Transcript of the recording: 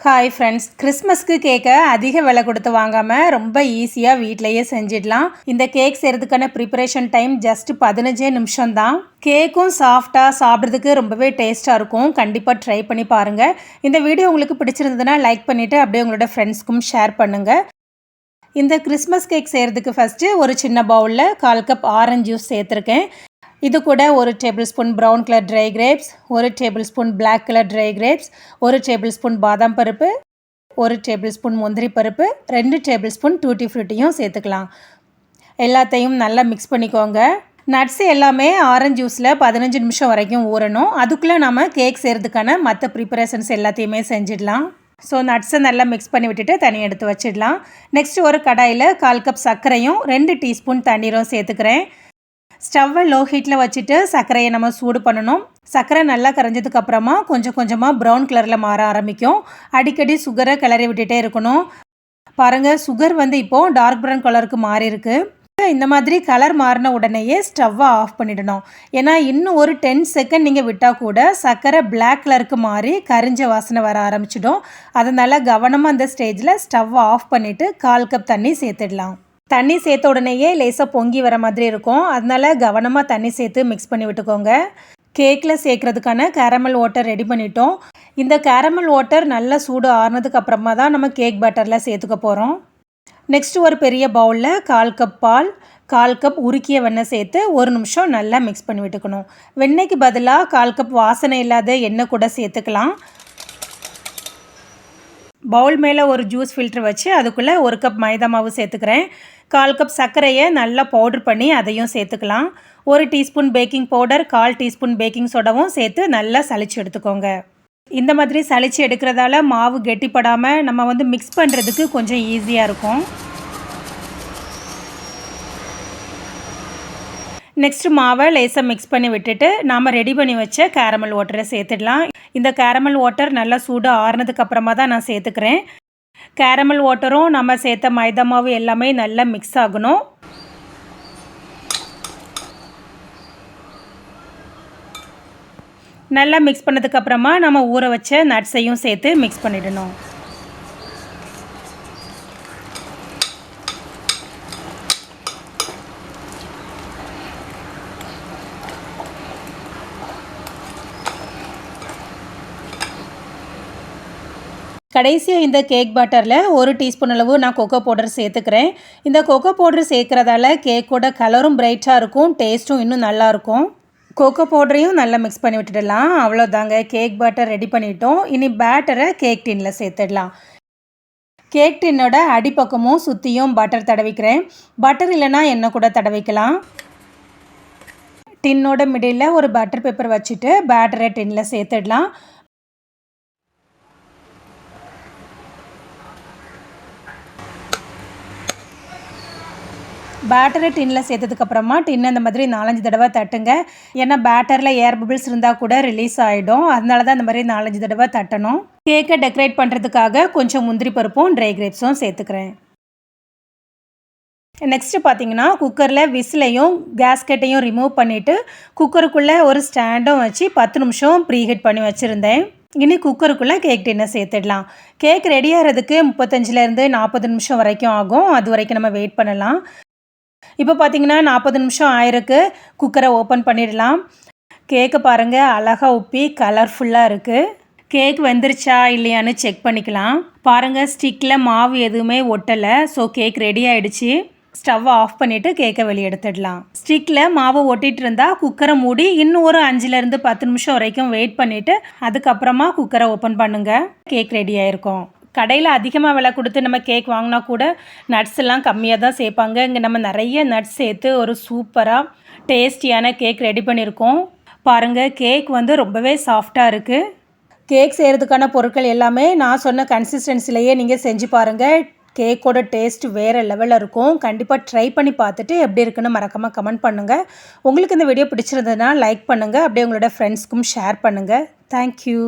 Hi friends, கிறிஸ்மஸ்க்கு கேக்கை அதிக விலை கொடுத்து வாங்காமல் ரொம்ப ஈஸியாக வீட்டிலையே செஞ்சிடலாம். இந்த கேக் செய்கிறதுக்கான ப்ரிப்பரேஷன் டைம் ஜஸ்ட் 15 நிமிஷம் தான். கேக்கும் சாஃப்டாக சாப்பிட்றதுக்கு ரொம்பவே டேஸ்ட்டாக இருக்கும். கண்டிப்பாக ட்ரை பண்ணி பாருங்கள். இந்த வீடியோ உங்களுக்கு பிடிச்சிருந்ததுன்னா லைக் பண்ணிவிட்டு அப்படியே உங்களோட ஃப்ரெண்ட்ஸ்க்கும் ஷேர் பண்ணுங்கள். இந்த கிறிஸ்மஸ் கேக் செய்கிறதுக்கு ஃபஸ்ட்டு ஒரு சின்ன பவுலில் 1/4 கப் ஆரஞ்சு ஜூஸ் சேர்த்துருக்கேன். இது கூட 1 tablespoon brown colour dry grapes, 1 tablespoon black colour dry grapes, 1 tablespoon பாதாம் பருப்பு, 1 டேபிள் ஸ்பூன் முந்திரி பருப்பு, 2 டேபிள் ஸ்பூன் டூட்டி ஃப்ரூட்டியும் சேர்த்துக்கலாம். எல்லாத்தையும் நல்லா மிக்ஸ் பண்ணிக்கோங்க. நட்ஸ் எல்லாமே ஆரஞ்சு ஜூஸில் 15 நிமிஷம் வரைக்கும் ஊறணும். அதுக்குள்ளே நம்ம கேக் செய்கிறதுக்கான மற்ற ப்ரிப்பரேஷன்ஸ் எல்லாத்தையுமே செஞ்சிடலாம். ஸோ நட்ஸை நல்லா மிக்ஸ் பண்ணி விட்டுட்டு தனியாக எடுத்து வச்சிடலாம். நெக்ஸ்ட் ஒரு கடாயில் 1/4 கப் சர்க்கரையும் 2 டீஸ்பூன் தண்ணீரும் சேர்த்துக்கிறேன். ஸ்டவ்வை லோ ஹீட்டில் வச்சுட்டு சர்க்கரையை நம்ம சூடு பண்ணணும். சர்க்கரை நல்லா கரைஞ்சதுக்கு அப்புறமா கொஞ்சம் கொஞ்சமாக ப்ரௌன் கலரில் மாற ஆரம்பிக்கும். அடிக்கடி சுகரை கிளறி விட்டுட்டே இருக்கணும். பாருங்கள், சுகர் இப்போது டார்க் ப்ரௌன் கலருக்கு மாறி இருக்கு. இந்த மாதிரி கலர் மாறின உடனேயே ஸ்டவ்வை ஆஃப் பண்ணிடணும். ஏன்னா இன்னும் ஒரு 10 செகண்ட் நீங்கள் விட்டால் கூட சர்க்கரை பிளாக் கலருக்கு மாறி கரிஞ்ச வாசனை வர ஆரம்பிச்சிடும். அதனால் கவனமாக அந்த ஸ்டேஜில் ஸ்டவ்வை ஆஃப் பண்ணிவிட்டு 1/4 கப் தண்ணி சேர்த்துடலாம். தண்ணி சேர்த்த உடனேயே லேசாக பொங்கி வர மாதிரி இருக்கும். அதனால் கவனமாக தண்ணி சேர்த்து மிக்ஸ் பண்ணி விட்டுக்கோங்க. கேக்கில் சேர்க்குறதுக்கான கேரமல் வாட்டர் ரெடி பண்ணிட்டோம். இந்த கேரமல் வாட்டர் நல்லா சூடு ஆறுனதுக்கு அப்புறமா தான் நம்ம கேக் பட்டரில் சேர்த்துக்க போகிறோம். நெக்ஸ்ட்டு ஒரு பெரிய பவுலில் 1/4 கப் பால், 1/4 கப் உருக்கிய வெண்ணெய் சேர்த்து 1 நிமிஷம் நல்லா மிக்ஸ் பண்ணி விட்டுக்கணும். வெண்ணெய்க்கு பதிலாக 1/4 கப் வாசனை இல்லாத எண்ணெய் கூட சேர்த்துக்கலாம். பவுல் மேலே ஒரு ஜூஸ் ஃபில்டர் வச்சு அதுக்குள்ளே 1 கப் மைதா மாவு சேர்த்துக்கிறேன். 1/4 கப் சர்க்கரையை நல்லா பவுடர் பண்ணி அதையும் சேர்த்துக்கலாம். 1 teaspoon baking powder, 1/4 teaspoon baking சோடாவும் சேர்த்து நல்லா சளிச்சு எடுத்துக்கோங்க. இந்த மாதிரி சளிச்சு எடுக்கிறதால மாவு கெட்டிப்படாமல் நம்ம மிக்ஸ் பண்ணுறதுக்கு கொஞ்சம் ஈஸியாக இருக்கும். நெக்ஸ்ட் மாவை லேசாக மிக்ஸ் பண்ணி விட்டுட்டு நாம் ரெடி பண்ணி வச்ச கேரமல் வாட்டரை சேர்த்துடலாம். இந்த கேரமல் வாட்டர் நல்லா சூடு ஆறுனதுக்கு அப்புறமா தான் நான் சேர்த்துக்கிறேன். கேரமல் வாட்டரும் நம்ம சேர்த்த மைதா மாவு எல்லாமே நல்லா மிக்ஸ் ஆகணும். நல்லா மிக்ஸ் பண்ணதுக்கப்புறமா நம்ம ஊற வச்ச நட்ஸையும் சேர்த்து மிக்ஸ் பண்ணிடணும். கடைசியாக இந்த கேக் பட்டரில் 1 டீஸ்பூன் அளவு நான் கொக்கோ பவுடர் சேர்த்துக்கிறேன். இந்த கொக்கோ பவுடர் சேர்க்குறதால கேக்கோட கலரும் பிரைட்டாக இருக்கும், டேஸ்ட்டும் இன்னும் நல்லாயிருக்கும். கொக்கோ பவுடரையும் நல்லா மிக்ஸ் பண்ணி விட்டுடலாம். அவ்வளோதாங்க, கேக் பட்டர் ரெடி பண்ணிட்டோம். இனி பேட்டரை கேக் டின்னில் சேர்த்துடலாம். கேக் டின்னோட அடிப்பக்கமும் சுற்றியும் பட்டர் தடவிக்கிறேன். பட்டர் இல்லைன்னா எண்ணெய் கூட தடவிக்கலாம். டின்னோட மிடில் ஒரு பட்டர் பேப்பர் வச்சுட்டு பேட்டரை டின்னில் சேர்த்துடலாம். பேட்டரை டின்னில் சேர்த்ததுக்கப்புறமா டின்னை இந்த மாதிரி 4-5 தடவை தட்டுங்க. ஏன்னா பேட்டரில் ஏர் பபிள்ஸ் இருந்தால் கூட ரிலீஸ் ஆகிடும். அதனால தான் இந்த மாதிரி 4-5 தடவை தட்டணும். கேக்கை டெக்கரேட் பண்ணுறதுக்காக கொஞ்சம் முந்திரி பருப்பும் ட்ரை கிரேப்ஸும் சேர்த்துக்கிறேன். நெக்ஸ்ட்டு பார்த்தீங்கன்னா குக்கரில் விசிலையும் கேஸ்கெட்டையும் ரிமூவ் பண்ணிவிட்டு குக்கருக்குள்ளே ஒரு ஸ்டாண்டும் வச்சு 10 நிமிஷம் ப்ரீஹீட் பண்ணி வச்சுருந்தேன். இனி குக்கருக்குள்ளே கேக் டின்னை சேர்த்துடலாம். கேக் ரெடி ஆகிறதுக்கு 35லேருந்து 40 நிமிஷம் வரைக்கும் ஆகும். அது வரைக்கும் நம்ம வெயிட் பண்ணலாம். இப்போ பார்த்தீங்கன்னா 40 நிமிஷம் ஆயிருக்கு. குக்கரை ஓப்பன் பண்ணிடலாம். கேக்கை பாருங்கள், அழகாக உப்பி கலர்ஃபுல்லாக இருக்குது. கேக் வெந்துருச்சா இல்லையான்னு செக் பண்ணிக்கலாம். பாருங்கள், ஸ்டிக்கில் மாவு எதுவுமே ஒட்டலை. ஸோ கேக் ரெடி ஆகிடுச்சு. ஸ்டவ்வை ஆஃப் பண்ணிவிட்டு கேக்கை வெளியே எடுத்துடலாம். ஸ்டிக்கில் மாவு ஒட்டிகிட்டு இருந்தால் குக்கரை மூடி இன்னும் ஒரு 5லேருந்து 10 நிமிஷம் வரைக்கும் வெயிட் பண்ணிவிட்டு அதுக்கப்புறமா குக்கரை ஓப்பன் பண்ணுங்கள். கேக் ரெடி ஆகிருக்கும். கடையில் அதிகமாக விலை கொடுத்து நம்ம கேக் வாங்கினா கூட நட்ஸ் எல்லாம் கம்மியாக தான் சேர்ப்பாங்க. இங்கே நம்ம நிறைய நட்ஸ் சேர்த்து ஒரு சூப்பராக டேஸ்டியான கேக் ரெடி பண்ணியிருக்கோம். பாருங்கள், கேக் ரொம்பவே சாஃப்டாக இருக்குது. கேக் செய்கிறதுக்கான பொருட்கள் எல்லாமே நான் சொன்ன கன்சிஸ்டன்சிலேயே நீங்கள் செஞ்சு பாருங்கள். கேக்கோட டேஸ்ட் வேறு லெவலில் இருக்கும். கண்டிப்பாக ட்ரை பண்ணி பார்த்துட்டு எப்படி இருக்குன்னு மறக்காமல் கமெண்ட் பண்ணுங்கள். உங்களுக்கு இந்த வீடியோ பிடிச்சிருந்ததுன்னா லைக் பண்ணுங்கள். அப்படியே உங்களோட ஃப்ரெண்ட்ஸ்க்கும் ஷேர் பண்ணுங்கள். தேங்க்யூ.